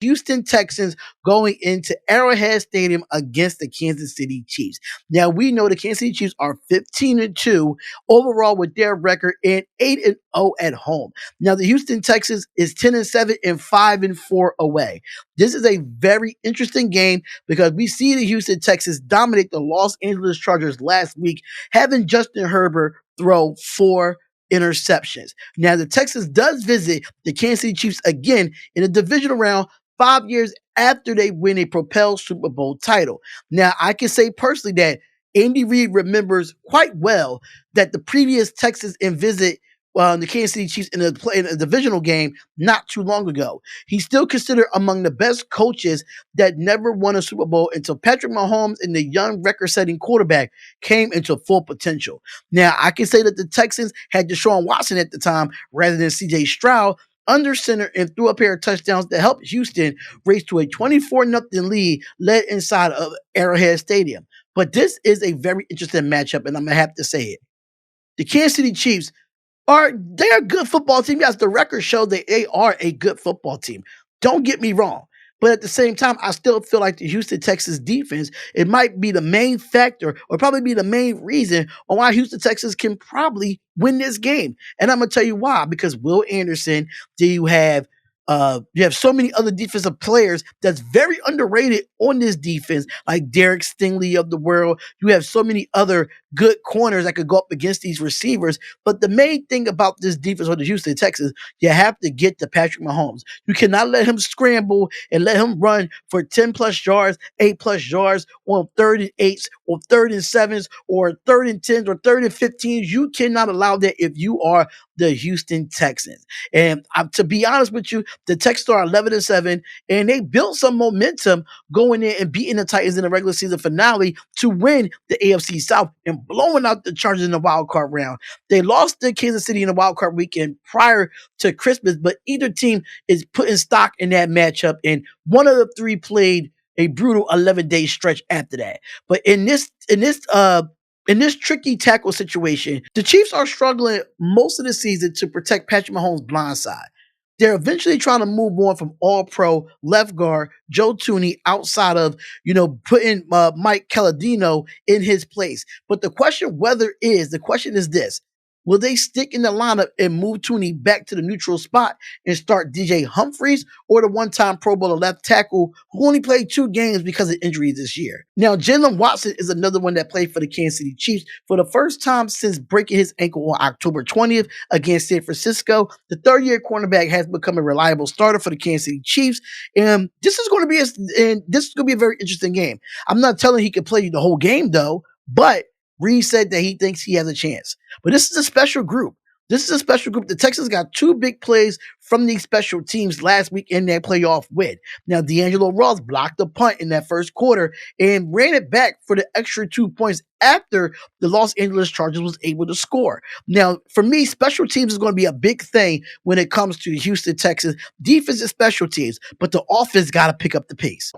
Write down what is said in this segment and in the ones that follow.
Houston Texans going into Arrowhead Stadium against the Kansas City Chiefs. Now, we know the Kansas City Chiefs are 15-2 overall with their record and 8-0 at home. Now, the Houston Texans is 10-7 and 5-4 away. This is a very interesting game because we see the Houston Texans dominate the Los Angeles Chargers last week, having Justin Herbert throw 4 interceptions. Now, the Texans does visit the Kansas City Chiefs again in a divisional round 5 years after they win a Propel Super Bowl title. Now, I can say personally that Andy Reid remembers quite well that the previous Texans visit the Kansas City Chiefs in a divisional game not too long ago. He's still considered among the best coaches that never won a Super Bowl until Patrick Mahomes and the young record-setting quarterback came into full potential. Now, I can say that the Texans had Deshaun Watson at the time rather than C.J. Stroud under center and threw a pair of touchdowns to help Houston race to a 24-0 lead led inside of Arrowhead Stadium. But this is a very interesting matchup, and I'm going to have to say it. The Kansas City Chiefs they're a good football team. Yes, the record shows that they are a good football team. Don't get me wrong. But at the same time, I still feel like the Houston Texans defense, it might be the main factor or probably be the main reason on why Houston Texans can probably win this game. And I'm going to tell you why. Because Will Anderson, you have so many other defensive players that's very underrated on this defense, like Derek Stingley of the world. You have so many other good corners that could go up against these receivers. But the main thing about this defense for the Houston Texans, you have to get to Patrick Mahomes. You cannot let him scramble and let him run for 10 plus yards, 8 plus yards on 3rd and 8s or 3rd and 7s or 3rd and 10s or 3rd and 15s. You cannot allow that if you are the Houston Texans. And to be honest with you, the Texans are 11-7, and they built some momentum going in and beating the Titans in the regular season finale to win the AFC South and blowing out the Chargers in the wild card round. They lost to Kansas City in the wild card weekend prior to Christmas, but either team is putting stock in that matchup, and one of the three played a brutal 11-day stretch after that. But in this tricky tackle situation, the Chiefs are struggling most of the season to protect Patrick Mahomes' blind side. They're eventually trying to move on from all-pro left guard Joe Thuney outside of, putting Mike Calladino in his place. But the question is this. Will they stick in the lineup and move Thuney back to the neutral spot and start DJ Humphries or the one-time Pro Bowler left tackle who only played 2 games because of injuries this year? Now, Jalen Watson is another one that played for the Kansas City Chiefs for the first time since breaking his ankle on October 20th against San Francisco. The third-year cornerback has become a reliable starter for the Kansas City Chiefs, and this is going to be a very interesting game. I'm not telling he can play the whole game though, but Reid said that he thinks he has a chance. But this is a special group. The Texans got 2 big plays from these special teams last week in their playoff win. Now, D'Angelo Ross blocked the punt in that first quarter and ran it back for the extra 2 points after the Los Angeles Chargers was able to score. Now, for me, special teams is going to be a big thing when it comes to Houston Texans. Defense is special teams, but the offense got to pick up the pace.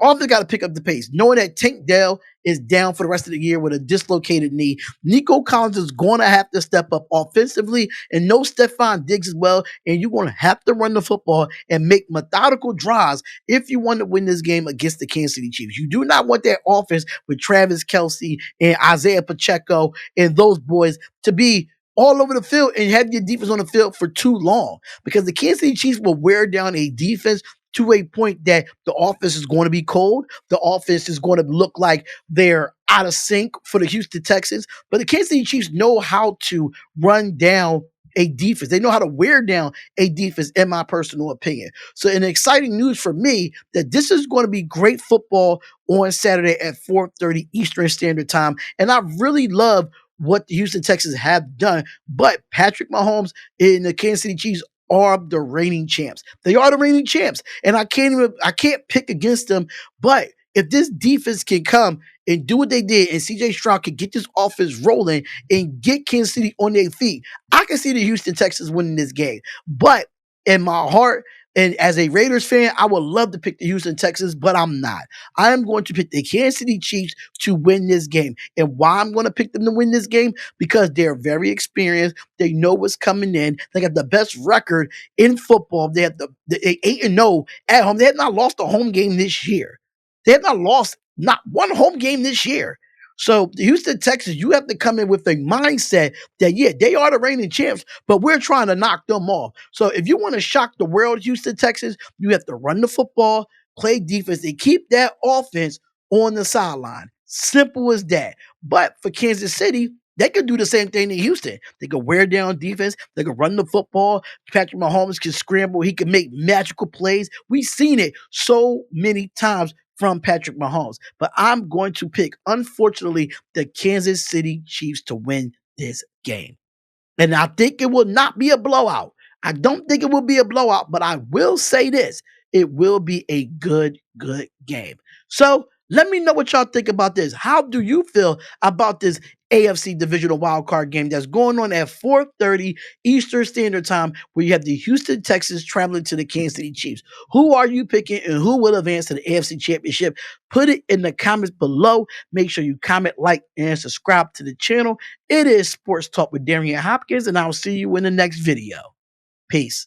Knowing that Tank Dell is down for the rest of the year with a dislocated knee. Nico Collins is going to have to step up offensively, and no Stephon Diggs as well, and you're going to have to run the football and make methodical drives if you want to win this game against the Kansas City Chiefs. You do not want that offense with Travis Kelce and Isaiah Pacheco and those boys to be all over the field and have your defense on the field for too long, because the Kansas City Chiefs will wear down a defense to a point that the offense is going to be cold. The offense is going to look like they're out of sync for the Houston Texans. But the Kansas City Chiefs know how to run down a defense. They know how to wear down a defense, in my personal opinion. So an exciting news for me that this is going to be great football on Saturday at 4:30 Eastern Standard Time. And I really love what the Houston Texans have done. But Patrick Mahomes and the Kansas City Chiefs are the reigning champs. They are the reigning champs. And I can't pick against them. But if this defense can come and do what they did, and C.J. Stroud can get this offense rolling and get Kansas City on their feet, I can see the Houston Texans winning this game. But in my heart, And as a Raiders fan, I would love to pick the Houston Texans, but I'm not. I am going to pick the Kansas City Chiefs to win this game. And why I'm going to pick them to win this game? Because they're very experienced. They know what's coming in. They got the best record in football. They have they 8-0 at home. They have not lost a home game this year. They have not lost not one home game this year. So the Houston Texans, you have to come in with a mindset that, yeah, they are the reigning champs, but we're trying to knock them off. So if you want to shock the world, Houston Texans, you have to run the football, play defense, and keep that offense on the sideline. Simple as that. But for Kansas City, they could do the same thing in Houston. They could wear down defense. They could run the football. Patrick Mahomes can scramble. He can make magical plays. We've seen it so many times from Patrick Mahomes. But I'm going to pick, unfortunately, the Kansas City Chiefs to win this game. And I think it will not be a blowout. I don't think it will be a blowout, but I will say this. It will be a good game. So let me know what y'all think about this. How do you feel about this AFC Divisional Wildcard game that's going on at 4:30 Eastern Standard Time, where you have the Houston Texans traveling to the Kansas City Chiefs? Who are you picking and who will advance to the AFC Championship? Put it in the comments below. Make sure you comment, like, and subscribe to the channel. It is Sports Talk with Darion Hopkins, and I'll see you in the next video. Peace.